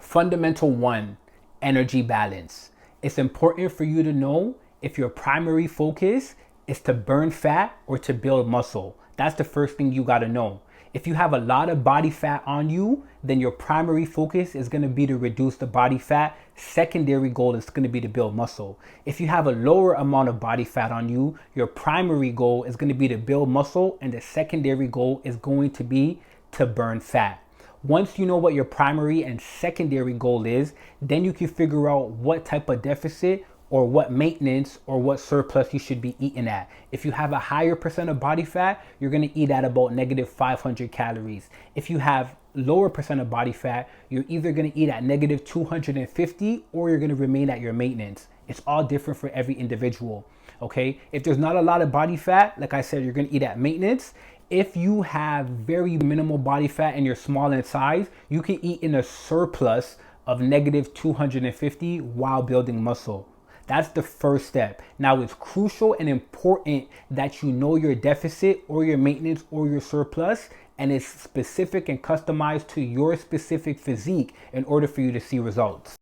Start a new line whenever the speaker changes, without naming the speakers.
Fundamental 1, energy balance. It's important for you to know if your primary focus is to burn fat or to build muscle. That's the first thing you got to know. If you have a lot of body fat on you, then your primary focus is going to be to reduce the body fat. Secondary goal is going to be to build muscle. If you have a lower amount of body fat on you, your primary goal is going to be to build muscle, and the secondary goal is going to be to burn fat. Once you know what your primary and secondary goal is, then you can figure out what type of deficit or what maintenance or what surplus you should be eating at. If you have a higher percent of body fat, you're gonna eat at about negative 500 calories. If you have lower percent of body fat, you're either gonna eat at negative 250 or you're gonna remain at your maintenance. It's all different for every individual, okay? If there's not a lot of body fat, like I said, you're gonna eat at maintenance. If you have very minimal body fat and you're small in size, you can eat in a surplus of negative 250 while building muscle. That's the first step. Now, it's crucial and important that you know your deficit or your maintenance or your surplus, and it's specific and customized to your specific physique in order for you to see results.